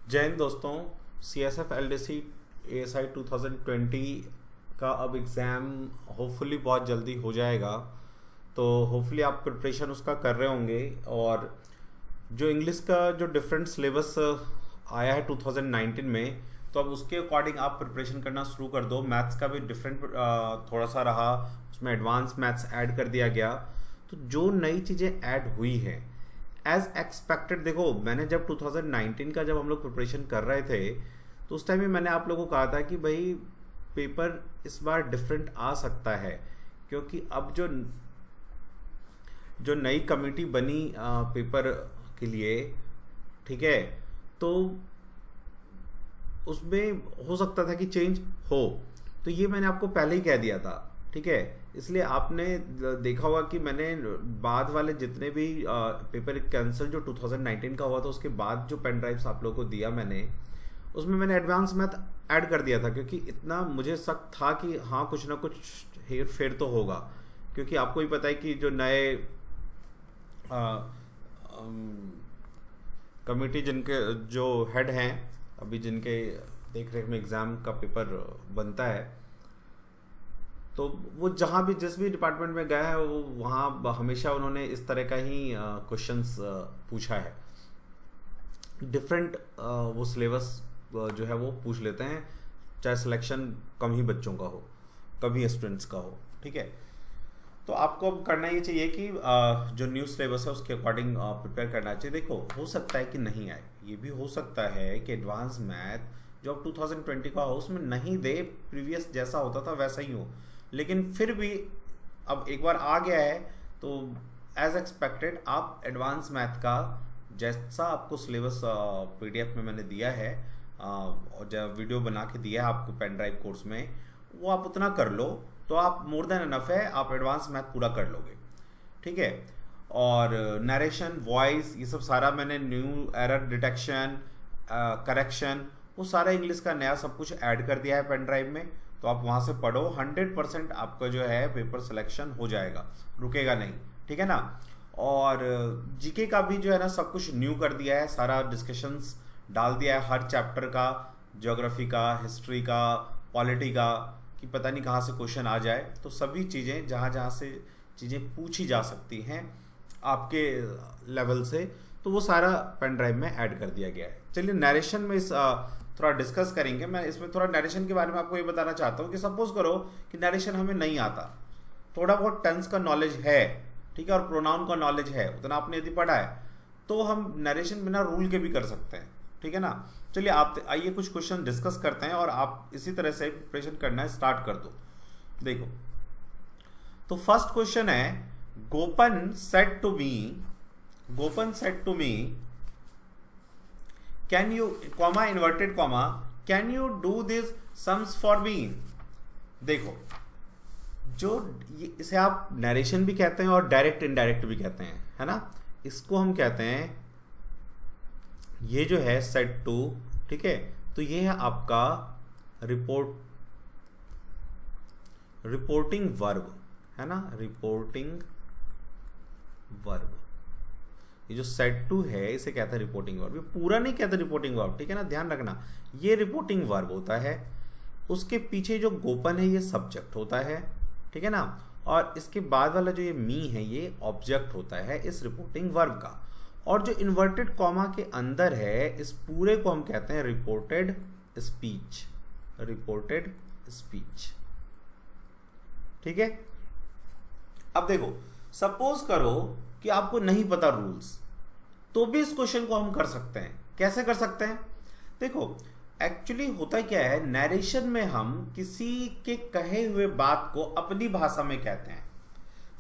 जय हिंद दोस्तों। CSF LDC ASI 2020 का अब एग्ज़ाम होपफुली बहुत जल्दी हो जाएगा, तो होपफुली आप प्रिपरेशन उसका कर रहे होंगे। और जो इंग्लिश का जो डिफरेंट सिलेबस आया है 2019 में, तो अब उसके अकॉर्डिंग आप प्रिपरेशन करना शुरू कर दो। मैथ्स का भी डिफरेंट थोड़ा सा रहा, उसमें एडवांस मैथ्स ऐड कर दिया गया। तो जो नई चीज़ें ऐड हुई हैं एज एक्सपेक्टेड, देखो मैंने जब 2019 का जब हम लोग प्रिपरेशन कर रहे थे तो उस टाइम में मैंने आप लोगों को कहा था कि भाई पेपर इस बार डिफरेंट आ सकता है, क्योंकि अब जो नई कमेटी बनी पेपर के लिए, ठीक है, तो उसमें हो सकता था कि चेंज हो। तो ये मैंने आपको पहले ही कह दिया था, ठीक है। इसलिए आपने देखा होगा कि मैंने बाद वाले जितने भी पेपर कैंसिल जो 2019 का हुआ था उसके बाद जो पेन ड्राइव्स आप लोगों को दिया मैंने, उसमें मैंने एडवांस मैथ ऐड कर दिया था, क्योंकि इतना मुझे शक था कि हाँ कुछ ना कुछ हेर फेर तो होगा। क्योंकि आपको ही पता है कि जो नए कमेटी जिनके जो हेड हैं अभी, जिनके देख रेख में एग्ज़ाम का पेपर बनता है, तो वो जहाँ भी जिस भी डिपार्टमेंट में गया है वो वहाँ हमेशा उन्होंने इस तरह का ही क्वेश्चंस पूछा है। डिफरेंट वो सिलेबस जो है वो पूछ लेते हैं, चाहे सिलेक्शन कम ही बच्चों का हो, कम ही स्टूडेंट्स का हो, ठीक है। तो आपको अब करना ये चाहिए कि जो न्यू सिलेबस है उसके अकॉर्डिंग प्रिपेयर करना चाहिए। देखो हो सकता है कि नहीं आए, ये भी हो सकता है कि एडवांस मैथ जो अब 2020 का हो उसमें नहीं दे, प्रीवियस जैसा होता था वैसा ही हो। लेकिन फिर भी अब एक बार आ गया है तो एज एक्सपेक्टेड आप एडवांस मैथ का जैसा आपको सिलेबस PDF में मैंने दिया है और जब वीडियो बना के दिया है आपको पेन ड्राइव कोर्स में, वो आप उतना कर लो तो आप मोर देन इनफ है, आप एडवांस मैथ पूरा कर लोगे, ठीक है। और नरेशन, वॉइस, ये सब सारा मैंने न्यू एरर डिटेक्शन, करेक्शन, वो सारा इंग्लिश का नया सब कुछ ऐड कर दिया है पेन ड्राइव में। तो आप वहाँ से पढ़ो, 100% आपका जो है पेपर सिलेक्शन हो जाएगा, रुकेगा नहीं, ठीक है ना। और जीके का भी जो है ना सब कुछ न्यू कर दिया है, सारा डिस्कशंस डाल दिया है हर चैप्टर का, ज्योग्राफी का, हिस्ट्री का, पॉलिटी का, कि पता नहीं कहाँ से क्वेश्चन आ जाए। तो सभी चीज़ें जहाँ जहाँ से चीज़ें पूछी जा सकती हैं आपके लेवल से, तो वो सारा पेन ड्राइव में ऐड कर दिया गया है। चलिए नरेशन में इस थोड़ा डिस्कस करेंगे। मैं इसमें थोड़ा नरेशन के बारे में आपको ये बताना चाहता हूँ कि सपोज करो कि नरेशन हमें नहीं आता, थोड़ा बहुत टेंस का नॉलेज है, ठीक है, और प्रोनाउन का नॉलेज है, उतना आपने यदि पढ़ा है तो हम नरेशन बिना रूल के भी कर सकते हैं, ठीक है ना। चलिए आप आइए कुछ क्वेश्चन डिस्कस करते हैं और आप इसी तरह से प्रिपरेशन करना है स्टार्ट कर दो। देखो तो फर्स्ट क्वेश्चन है, Gopan said to me can you, comma inverted comma, can you do this sums for me. देखो जो इसे आप नरेशन भी कहते हैं और डायरेक्ट इनडायरेक्ट भी कहते हैं, है ना। इसको हम कहते हैं, ये जो है सेड टू, ठीक है, तो ये है आपका रिपोर्टिंग वर्ब, है ना, रिपोर्टिंग वर्ब। ये जो सेड टू है इसे कहता है रिपोर्टिंग वर्ब, ये पूरा नहीं कहता रिपोर्टिंग वर्ब, ठीक है ना, ध्यान रखना, ये रिपोर्टिंग वर्ब होता है। उसके पीछे जो गोपन है ये सब्जेक्ट होता है, ठीक है ना, और इसके बाद वाला जो ये मी है ये ऑब्जेक्ट होता है इस रिपोर्टिंग वर्ब का। और जो इन्वर्टेड कॉमा के अंदर है इस पूरे को हम कहते हैं रिपोर्टेड स्पीच, रिपोर्टेड स्पीच, ठीक है। अब देखो सपोज करो कि आपको नहीं पता रूल्स, तो भी इस क्वेश्चन को हम कर सकते हैं। कैसे कर सकते हैं? देखो एक्चुअली होता क्या है, नरेशन में हम किसी के कहे हुए बात को अपनी भाषा में कहते हैं।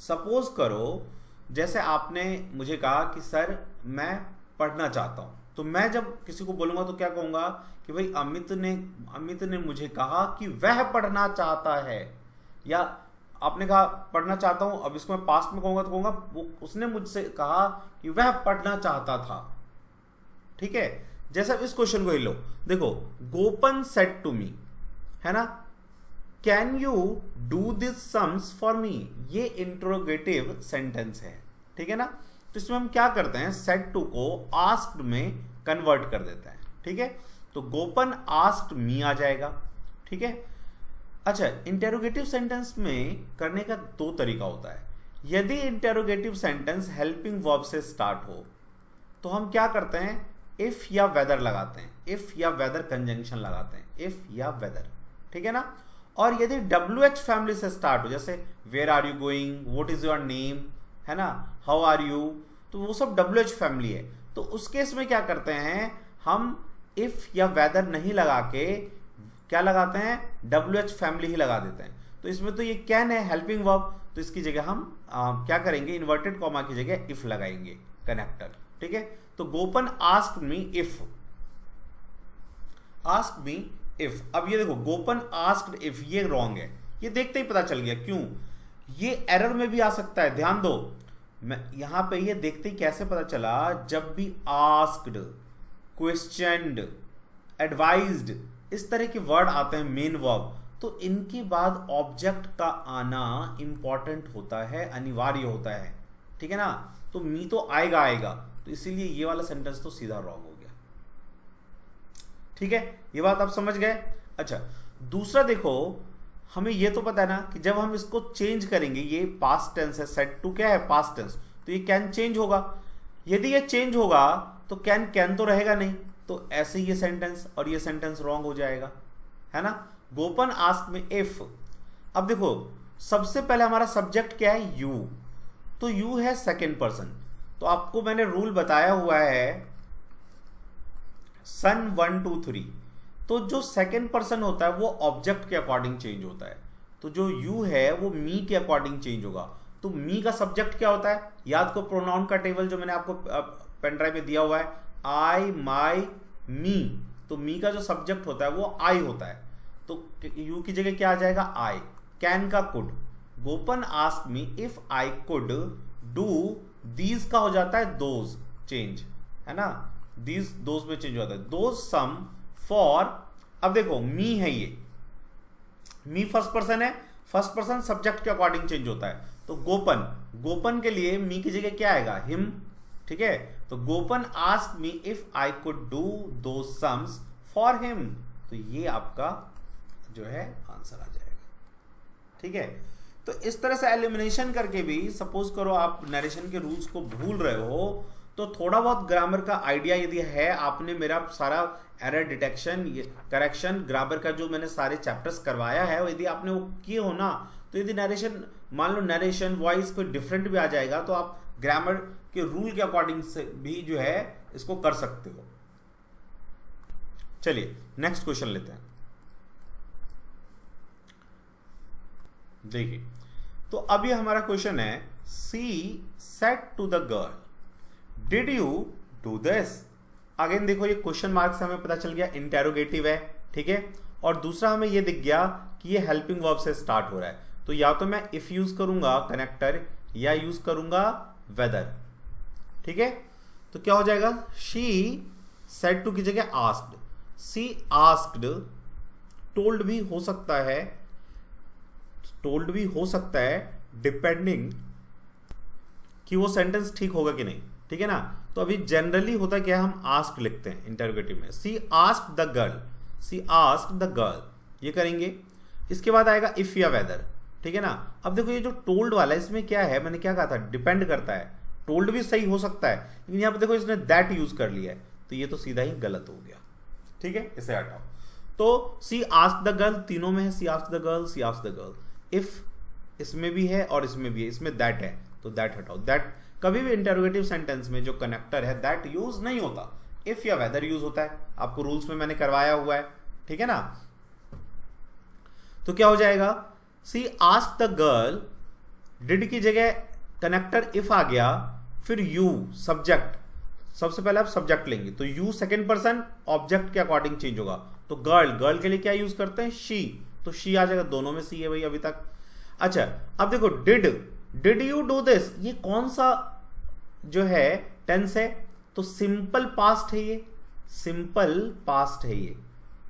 सपोज करो जैसे आपने मुझे कहा कि सर मैं पढ़ना चाहता हूं, तो मैं जब किसी को बोलूंगा तो क्या कहूंगा कि भाई अमित ने मुझे कहा कि वह पढ़ना चाहता है, या आपने कहा पढ़ना चाहता हूं, अब इसको मैं पास्ट में कहूंगा तो कहूंगा वो उसने मुझसे कहा कि वह पढ़ना चाहता था, ठीक है। जैसे इस क्वेश्चन को ही लो, देखो गोपन सेड टू मी, है ना, can you do this sums for मी, ये इंट्रोगेटिव सेंटेंस है, ठीक है ना। तो इसमें हम क्या करते हैं, सेड टू को आस्क्ड में कन्वर्ट कर देते हैं, ठीक है, तो गोपन आस्क्ड मी आ जाएगा। ठीक है, अच्छा, इंटेरोगेटिव सेंटेंस में करने का दो तरीका होता है। यदि इंटेरोगेटिव सेंटेंस हेल्पिंग वर्ब से स्टार्ट हो तो हम क्या करते हैं, इफ या वेदर लगाते हैं, इफ या वेदर कंजंक्शन लगाते हैं, इफ या वेदर, ठीक है ना। और यदि WH फैमिली से स्टार्ट हो, जैसे where are you going, what is your name, है ना, हाउ आर यू, तो वो सब WH फैमिली है। तो उस केस में क्या करते हैं, हम इफ या वेदर नहीं लगा के क्या लगाते हैं, WH फैमिली ही लगा देते हैं। तो इसमें तो ये कैन है हेल्पिंग वर्ब, तो इसकी जगह हम क्या करेंगे, इन्वर्टेड कॉमा की जगह इफ लगाएंगे, कनेक्टर। ठीक है, तो Gopan asked me if, asked me if. अब ये देखो गोपन आस्क्ड इफ, ये रॉन्ग है, ये देखते ही पता चल गया। क्यों, ये एरर में भी आ सकता है, ध्यान दो। मैं यहां पे ये देखते ही कैसे पता चला, जब भी आस्क्ड, क्वेश्चनड, एडवाइज्ड, इस तरह के वर्ड आते हैं मेन वर्ब, तो इनके बाद ऑब्जेक्ट का आना इंपॉर्टेंट होता है, अनिवार्य होता है। ठीक है ना, तो मी तो आएगा आएगा, तो इसीलिए ये वाला सेंटेंस तो सीधा रॉन्ग हो गया। ठीक है, ये बात आप समझ गए। अच्छा, दूसरा देखो, हमें ये तो पता है ना कि जब हम इसको चेंज करेंगे, ये पास्ट टेंस है, सेट टू क्या है, पास्ट टेंस, तो ये कैन चेंज होगा। यदि ये चेंज होगा तो कैन तो रहेगा नहीं, तो ऐसे ये सेंटेंस और ये सेंटेंस रॉन्ग हो जाएगा, है ना। गोपन आस्क में इफ। अब देखो सबसे पहले हमारा सब्जेक्ट क्या है, यू, तो यू है सेकेंड पर्सन, तो आपको मैंने रूल बताया हुआ है सन 1 2 3, तो जो सेकेंड पर्सन होता है वो ऑब्जेक्ट के अकॉर्डिंग चेंज होता है, तो जो यू है वो मी के अकॉर्डिंग चेंज होगा। तो मी का सब्जेक्ट क्या होता है, याद को प्रोनाउन का टेबल जो मैंने आपको पेन ड्राइव में दिया हुआ है, आई, माई, मी, तो मी का जो सब्जेक्ट होता है वो आई होता है, तो यू की जगह क्या आ जाएगा, आई। कैन का could, Gopan ask me if I could do, these का हो जाता है दोज, चेंज, है ना, दीज दोज में चेंज होता है, दोज सम फॉर। अब देखो मी है, ये मी फर्स्ट पर्सन है, फर्स्ट पर्सन सब्जेक्ट के अकॉर्डिंग चेंज होता है, तो गोपन, गोपन के लिए मी की जगह क्या आएगा, हिम। ठीक है, तो Gopan ask me if I could do those sums for him, तो ये आपका जो है आंसर आ जाएगा। ठीक है, तो इस तरह से एलिमिनेशन करके भी, सपोज करो आप नरेशन के रूल्स को भूल रहे हो, तो थोड़ा बहुत ग्रामर का आइडिया यदि है, आपने मेरा सारा एरर डिटेक्शन, करेक्शन, ग्रामर का जो मैंने सारे चैप्टर्स करवाया है, यदि आपने वो किए हो ना, तो यदि नरेशन, मान लो नरेशन वॉइस कोई डिफरेंट भी आ जाएगा, तो आप ग्रामर के रूल के अकॉर्डिंग से भी जो है इसको कर सकते हो। चलिए नेक्स्ट क्वेश्चन लेते हैं। देखिए, तो अभी हमारा क्वेश्चन है, she said to the girl, did you do this. Again देखो ये क्वेश्चन मार्क से हमें पता चल गया इंटेरोगेटिव है, ठीक है, और दूसरा हमें ये दिख गया कि ये हेल्पिंग वर्ब से स्टार्ट हो रहा है, तो या तो मैं इफ यूज करूंगा कनेक्टर, या यूज करूंगा वेदर। ठीक है, तो क्या हो जाएगा, शी सेड टू की जगह आस्क्ड, सी आस्क्ड, टोल्ड भी हो सकता है, टोल्ड भी हो सकता है, डिपेंडिंग कि वो सेंटेंस ठीक होगा कि नहीं। ठीक है ना, तो अभी जनरली होता क्या है, हम आस्क लिखते हैं इंटरोगेटिव में, she ask the girl, she ask the girl, ये करेंगे। इसके बाद आएगा इफ या वेदर। ठीक है ना, अब देखो ये जो टोल्ड वाला है, इसमें क्या है, मैंने क्या कहा था, डिपेंड करता है, टोल्ड भी सही हो सकता है, लेकिन यहां पर देखो इसने दैट यूज कर लिया है, तो ये तो सीधा ही गलत हो गया। ठीक है, इसे हटाओ। तो सी आस्क द गर्ल, तीनों में है, she ask the girl, she ask the girl. If इसमें भी है और इसमें भी है, इसमें दैट है, तो दैट हटाओ। दैट कभी भी इंटरोगेटिव सेंटेंस में जो कनेक्टर है दैट यूज नहीं होता, इफ या वेदर यूज होता है, आपको रूल्स में मैंने करवाया हुआ है। ठीक है ना, तो क्या हो जाएगा, सी आस्क द गर्ल, डिड की जगह कनेक्टर इफ आ गया, फिर यू सब्जेक्ट, सबसे पहले आप सब्जेक्ट लेंगे, तो यू सेकेंड पर्सन ऑब्जेक्ट के अकॉर्डिंग चेंज होगा, तो गर्ल, गर्ल के लिए क्या यूज करते हैं, शी, तो शी आ जाएगा, दोनों में सी है भाई अभी तक। अच्छा, अब देखो डिड यू डू दिस, ये कौन सा जो है टेंस है, तो सिंपल पास्ट है, ये सिंपल पास्ट है ये।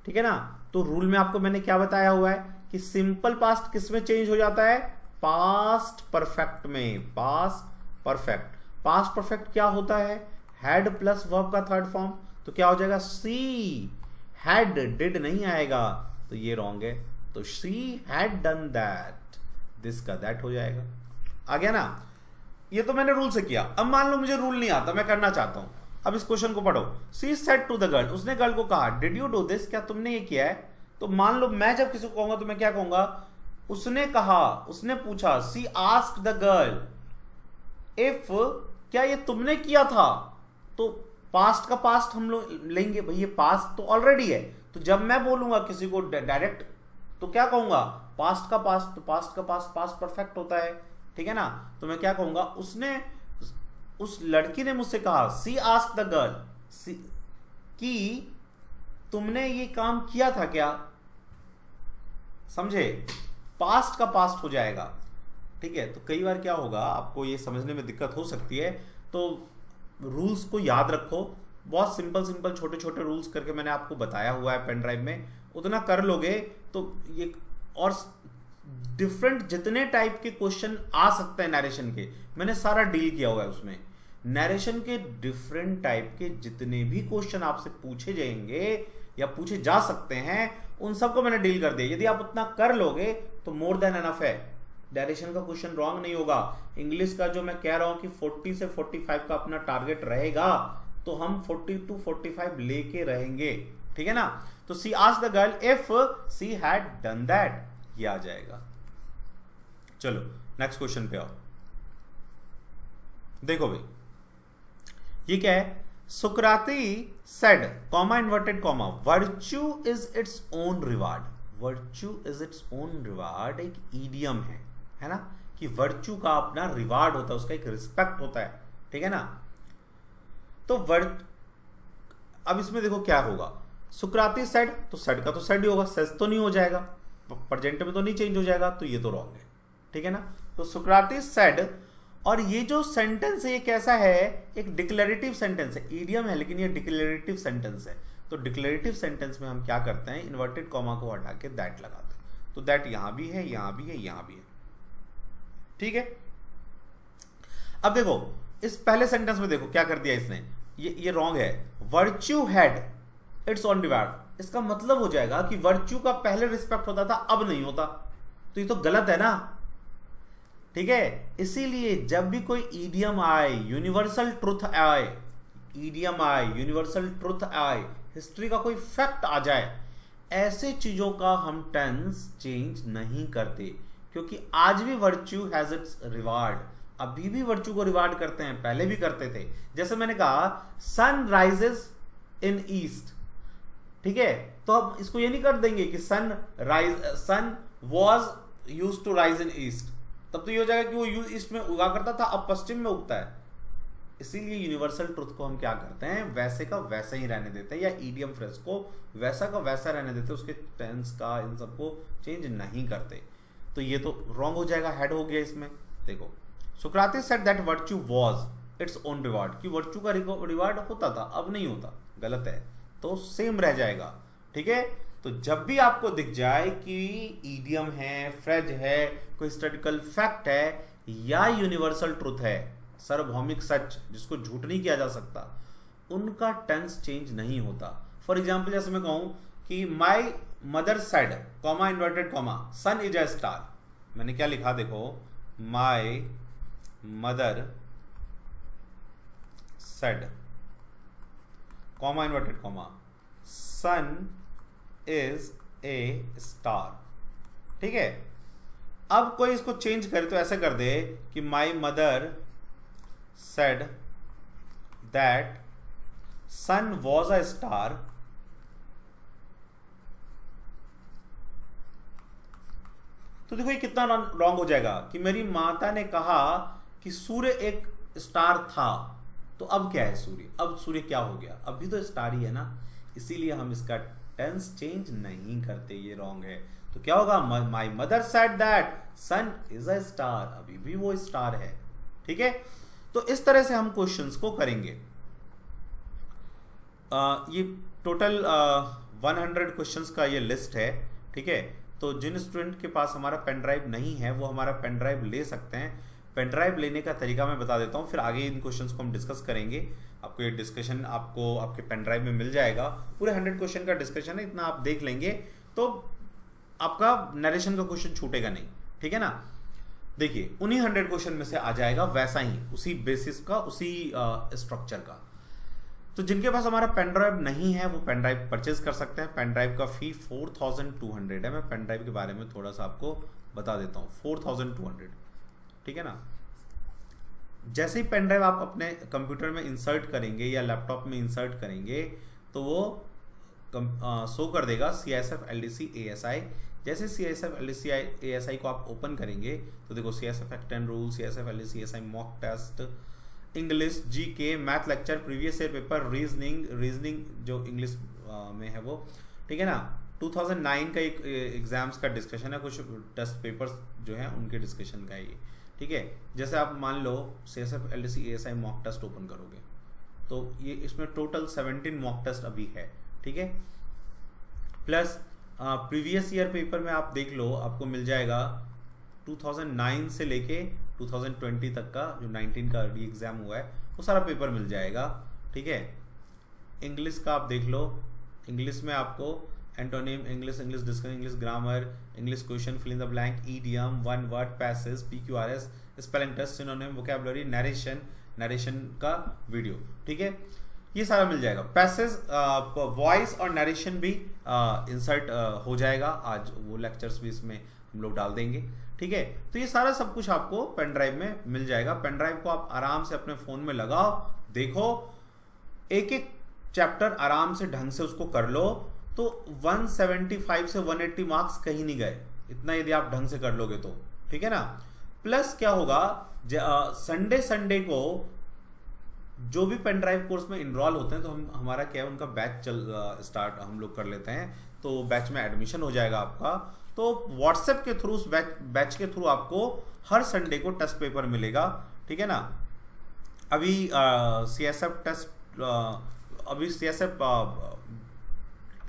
ठीक है ना, तो रूल में आपको मैंने क्या बताया हुआ है कि सिंपल पास्ट किस में चेंज हो जाता है, पास्ट परफेक्ट में। पास्ट परफेक्ट, पास्ट परफेक्ट क्या होता है, हैड प्लस वर्ब का थर्ड फॉर्म, तो क्या हो जाएगा, सी हैड, डिड नहीं आएगा, तो ये रॉन्ग है। तो she had done that, this का दैट हो जाएगा। आ गया ना? ये तो मैंने रूल से किया। अब मान लो मुझे रूल नहीं आता, मैं करना चाहता हूं। अब इस क्वेश्चन को पढ़ो। She said to the girl, उसने गर्ल को कहा, डिड यू डू दिस, क्या तुमने ये किया है? तो मान लो मैं जब किसी को कहूंगा तो मैं क्या कहूंगा, उसने कहा, उसने पूछा, सी आस्क्ड द गर्ल इफ, क्या ये तुमने किया था? तो पास्ट का पास्ट हम लोग लेंगे भाई, ये पास्ट तो ऑलरेडी है। तो जब मैं बोलूंगा किसी को डायरेक्ट तो क्या कहूंगा, पास्ट का पास्ट, तो पास्ट का पास्ट पास्ट परफेक्ट होता है, ठीक है ना? तो मैं क्या कहूंगा, उसने, उस लड़की ने मुझसे कहा, सी आस्क्ड द गर्ल कि तुमने ये काम किया था क्या? समझे? पास्ट का पास्ट हो जाएगा, ठीक है? तो कई बार क्या होगा, आपको ये समझने में दिक्कत हो सकती है, तो रूल्स को याद रखो। बहुत सिंपल सिंपल छोटे छोटे रूल्स करके मैंने आपको बताया हुआ है पेन ड्राइव में, उतना कर लोगे तो ये, और डिफरेंट जितने टाइप के क्वेश्चन आ सकते हैं नरेशन के, मैंने सारा डील किया हुआ है उसमें। नरेशन के डिफरेंट टाइप के जितने भी क्वेश्चन आपसे पूछे जाएंगे या पूछे जा सकते हैं, उन सबको मैंने डील कर दिया। यदि आप उतना कर लोगे तो मोर देन एनफ है, डायरेक्शन का क्वेश्चन रॉन्ग नहीं होगा। इंग्लिश का जो मैं कह रहा हूं कि 40 से 45 का अपना टारगेट रहेगा, तो हम 40 to 45 लेके रहेंगे, ठीक है ना? तो she asked the girl if she had done that, ये आ जाएगा। चलो नेक्स्ट क्वेश्चन पे आओ। देखो भाई, ये क्या है, Socrates said, comma inverted comma, virtue is its own reward. Virtue is its own reward एक ईडियम है ना, कि वर्च्यू का अपना रिवार्ड होता है, उसका एक रिस्पेक्ट होता है, ठीक है ना? तो अब इसमें देखो क्या होगा, सुकराती सेड, तो सेड का तो सेड ही होगा, सेज तो नहीं हो जाएगा, प्रेजेंट में तो नहीं चेंज हो जाएगा, तो ये तो रॉन्ग है, ठीक है ना? तो सुकराती सेड, और ये जो सेंटेंस है ये कैसा है, एक डिक्लेरेटिव सेंटेंस है, ईडियम है लेकिन ये डिक्लेरेटिव सेंटेंस है। तो डिक्लेरेटिव सेंटेंस में हम क्या करते हैं, इन्वर्टेड कॉमा को हटा के दैट लगाते हैं। तो दैट यहां भी है, यहां भी है, यहां भी है, ठीक है? अब देखो इस पहले सेंटेंस में देखो क्या कर दिया इसने, ये रॉन्ग है। Virtue had it's own reward, इसका मतलब हो जाएगा कि वर्च्यू का पहले रिस्पेक्ट होता था, अब नहीं होता, तो ये तो गलत है ना, ठीक है? इसीलिए जब भी कोई ईडियम आए, यूनिवर्सल ट्रुथ आए, ईडियम आए, यूनिवर्सल ट्रुथ आए, हिस्ट्री का कोई फैक्ट आ जाए, ऐसे चीजों का हम टेंस चेंज नहीं करते, क्योंकि आज भी वर्च्यू हैज इट्स रिवार्ड, अभी भी वर्च्यू को रिवार्ड करते हैं, पहले भी करते थे। जैसे मैंने कहा सन राइजेस इन ईस्ट, ठीक है? तो अब इसको ये नहीं कर देंगे कि sun was used to rise in east, तब तो ये हो जाएगा कि वो ईस्ट में उगा करता था, अब पश्चिम में उगता है। इसीलिए यूनिवर्सल ट्रुथ को हम क्या करते हैं, वैसे का वैसे ही रहने देते हैं, या ईडियम फ्रेज को वैसा का वैसा रहने देते हैं, उसके टेंस का इन सबको चेंज नहीं करते। तो ये तो रॉन्ग हो जाएगा, हेड हो गया इसमें। देखो, Socrates said that virtue was its own reward, कि वर्च्यू का रिवार्ड होता था, अब नहीं होता, गलत है, तो सेम रह जाएगा, ठीक है? तो जब भी आपको दिख जाए कि ईडियम है, फ्रेज है, कोई हिस्टोरिकल फैक्ट है, या यूनिवर्सल ट्रुथ है, सार्वभौमिक सच जिसको झूठ नहीं किया जा सकता, उनका टेंस चेंज नहीं होता। फॉर एग्जाम्पल जैसे मैं कहूं कि my mother said, comma inverted comma, sun is a star, मैंने क्या लिखा देखो, my mother said, comma inverted comma, sun is a star, ठीक है? अब कोई इसको चेंज करे तो ऐसे कर दे कि my mother said that sun was a star, तो देखो ये कितना रॉन्ग हो जाएगा कि मेरी माता ने कहा कि सूर्य एक स्टार था, तो अब क्या है सूर्य, अब सूर्य क्या हो गया, अभी तो स्टार ही है ना, इसीलिए हम इसका टेंस चेंज नहीं करते, ये रॉन्ग है। तो क्या होगा, my mother said that sun is a star, अभी भी वो स्टार है, ठीक है? तो इस तरह से हम क्वेश्चंस को करेंगे। ये टोटल 100 क्वेश्चंस का ये लिस्ट है, ठीक है? तो जिन स्टूडेंट के पास हमारा पेन ड्राइव नहीं है वो हमारा पेन ड्राइव ले सकते हैं। पेन ड्राइव लेने का तरीका मैं बता देता हूँ, फिर आगे इन क्वेश्चंस को हम डिस्कस करेंगे। आपको ये डिस्कशन आपको आपके पेन ड्राइव में मिल जाएगा, पूरे 100 क्वेश्चन का डिस्कशन है, इतना आप देख लेंगे तो आपका नरेशन का क्वेश्चन छूटेगा नहीं, ठीक है ना। देखिए उन्हीं 100 क्वेश्चन में से आ जाएगा वैसा ही, उसी बेसिस का, उसी स्ट्रक्चर का। तो जिनके पास हमारा पेन ड्राइव नहीं है वो पेन ड्राइव परचेज कर सकते हैं। पेन ड्राइव का फी 4200 है। मैं पेन ड्राइव के बारे में थोड़ा सा आपको बता देता हूँ। 4200, ठीक है ना। जैसे ही पेन ड्राइव आप अपने कंप्यूटर में इंसर्ट करेंगे या लैपटॉप में इंसर्ट करेंगे तो वो शो कर देगा CISF LDC ASI। जैसे CISF LDC ASI को आप ओपन करेंगे तो देखो CISF Act 10 रूल, CISF LDC ASI mock test, English, GK, math lecture, previous year paper, reasoning जो इंग्लिश में है वो, ठीक है ना। 2009 का एक एग्जाम्स का डिस्कशन है, कुछ टेस्ट पेपर्स जो हैं उनके डिस्कशन का है ये, ठीक है। जैसे आप मान लो CISF LDC ASI mock test open करोगे तो ये इसमें टोटल 17 मॉक टेस्ट अभी है, ठीक है। प्लस प्रीवियस ईयर पेपर में आप देख लो, आपको मिल जाएगा 2009 से लेके 2020 तक का जो 19 का री एग्जाम हुआ है वो सारा पेपर मिल जाएगा, ठीक है। इंग्लिश का आप देख लो, इंग्लिश में आपको antonym, English discussion, English grammar, English question, fill in the blank, idiom, one word, passage, PQRS, spelling test, synonym, vocabulary, narration का वीडियो, ठीक है। ये सारा मिल जाएगा। पैसेज, वॉइस और नरेशन भी इंसर्ट हो जाएगा आज, वो लेक्चर्स भी इसमें हम लोग डाल देंगे, ठीक है। तो ये सारा सब कुछ आपको पेन ड्राइव में मिल जाएगा। पेन ड्राइव को आप आराम से अपने फोन में लगाओ, देखो, एक एक चैप्टर आराम से ढंग से उसको कर लो तो 175 से 180 मार्क्स कहीं नहीं गए, इतना यदि आप ढंग से कर लोगे तो, ठीक है ना। प्लस क्या होगा, संडे को जो भी पेन ड्राइव कोर्स में इनरोल होते हैं तो हमारा क्या है, उनका बैच स्टार्ट हम लोग कर लेते हैं, तो बैच में एडमिशन हो जाएगा आपका। तो व्हाट्सएप के थ्रू, उस बैच के थ्रू आपको हर संडे को टेस्ट पेपर मिलेगा, ठीक है ना। अभी CISF टेस्ट, अभी CISF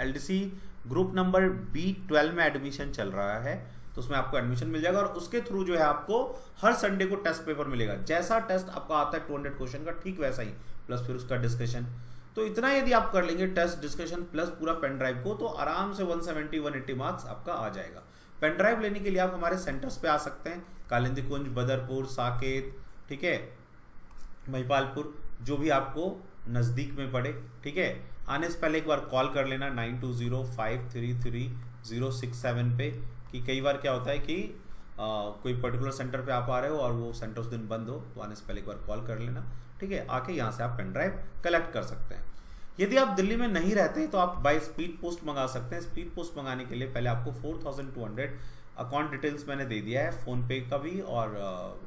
LDC group number B12 में एडमिशन चल रहा है, तो उसमें आपको एडमिशन मिल जाएगा और उसके थ्रू जो है आपको हर संडे को टेस्ट पेपर मिलेगा। जैसा टेस्ट आपका आता है 200 क्वेश्चन का, ठीक वैसा ही, प्लस फिर उसका डिस्कशन। तो इतना यदि आप कर लेंगे, टेस्ट, डिस्कशन प्लस पूरा पेन ड्राइव को, तो आराम से 170-180 मार्क्स आपका आ जाएगा। पेन ड्राइव लेने के लिए आप हमारे सेंटर्स पे आ सकते हैं, कालिंदी कुंज, बदरपुर, साकेत, ठीक है, महिपालपुर, जो भी आपको नज़दीक में पड़े, ठीक है। आने से पहले एक बार कॉल कर लेना 9205333067 पे, कि कई बार क्या होता है कि कोई पर्टिकुलर सेंटर पे आप आ रहे हो और वो सेंटर उस दिन बंद हो, तो आने से पहले एक बार कॉल कर लेना, ठीक है। आके यहाँ से आप पेन ड्राइव कलेक्ट कर सकते हैं। यदि आप दिल्ली में नहीं रहते तो आप बाय स्पीड पोस्ट मंगा सकते हैं। स्पीड पोस्ट मंगाने के लिए पहले आपको 4200 अकाउंट डिटेल्स मैंने दे दिया है, फ़ोन पे का भी और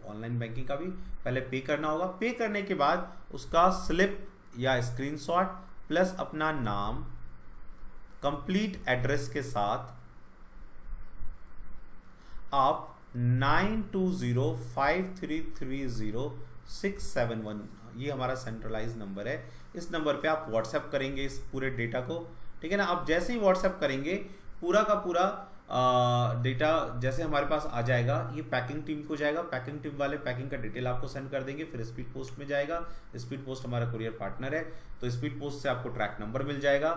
ऑनलाइन बैंकिंग का भी, पहले पे करना होगा। पे करने के बाद उसका स्लिप या स्क्रीनशॉट प्लस अपना नाम, कंप्लीट एड्रेस के साथ आप 9205330671, ये हमारा सेंट्रलाइज नंबर है, इस नंबर पे आप व्हाट्सएप करेंगे इस पूरे डेटा को, ठीक है ना। आप जैसे ही व्हाट्सएप करेंगे पूरा का पूरा डेटा जैसे हमारे पास आ जाएगा, ये पैकिंग टीम को जाएगा, पैकिंग टीम वाले पैकिंग का डिटेल आपको सेंड कर देंगे, फिर स्पीड पोस्ट में जाएगा। स्पीड पोस्ट हमारा कुरियर पार्टनर है, तो स्पीड पोस्ट से आपको ट्रैक नंबर मिल जाएगा।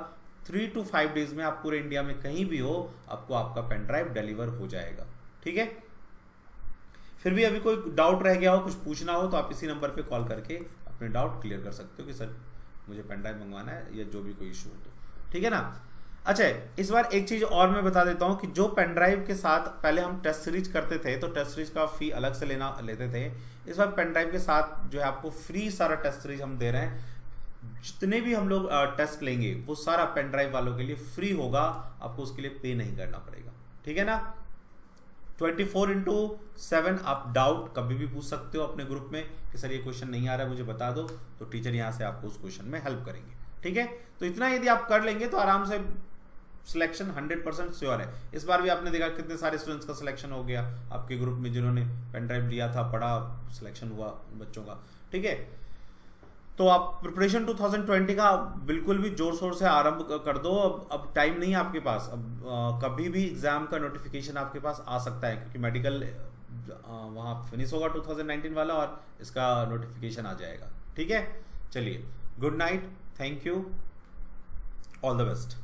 3 to 5 डेज में आप पूरे इंडिया में कहीं भी हो, आपको आपका पेन ड्राइव डिलीवर हो जाएगा, ठीक है। फिर भी अभी कोई डाउट रह गया हो, कुछ पूछना हो, तो आप इसी नंबर पे कॉल करके अपने डाउट क्लियर कर सकते हो कि सर मुझे पेन ड्राइव मंगवाना है, या जो भी कोई इशू हो तो, ठीक है ना। अच्छा, इस बार एक चीज़ और मैं बता देता हूँ कि जो पेन ड्राइव के साथ पहले हम टेस्ट सीरीज करते थे तो टेस्ट सीरीज का फी अलग से लेते थे। इस बार पेन ड्राइव के साथ जो है आपको फ्री सारा टेस्ट सीरीज हम दे रहे हैं। जितने भी हम लोग टेस्ट लेंगे वो सारा पेन ड्राइव वालों के लिए फ्री होगा, आपको उसके लिए पे नहीं करना पड़ेगा, ठीक है ना। 24/7 आप डाउट कभी भी पूछ सकते हो अपने ग्रुप में कि सर ये क्वेश्चन नहीं आ रहा है मुझे बता दो, तो टीचर यहाँ से आपको उस क्वेश्चन में हेल्प करेंगे, ठीक है। तो इतना यदि आप कर लेंगे तो आराम से सिलेक्शन 100% श्योर है। इस बार भी आपने देखा कितने सारे स्टूडेंट्स का सिलेक्शन हो गया आपके ग्रुप में, जिन्होंने पेन ड्राइव लिया था, पढ़ा, सिलेक्शन हुआ बच्चों का, ठीक है। तो आप प्रिपरेशन 2020 का बिल्कुल भी जोर शोर से आरंभ कर दो। अब टाइम नहीं है आपके पास, अब कभी भी एग्जाम का नोटिफिकेशन आपके पास आ सकता है, क्योंकि मेडिकल वहाँ फिनिश होगा 2019 वाला और इसका नोटिफिकेशन आ जाएगा। ठीक है, चलिए, good night, thank you, all the best.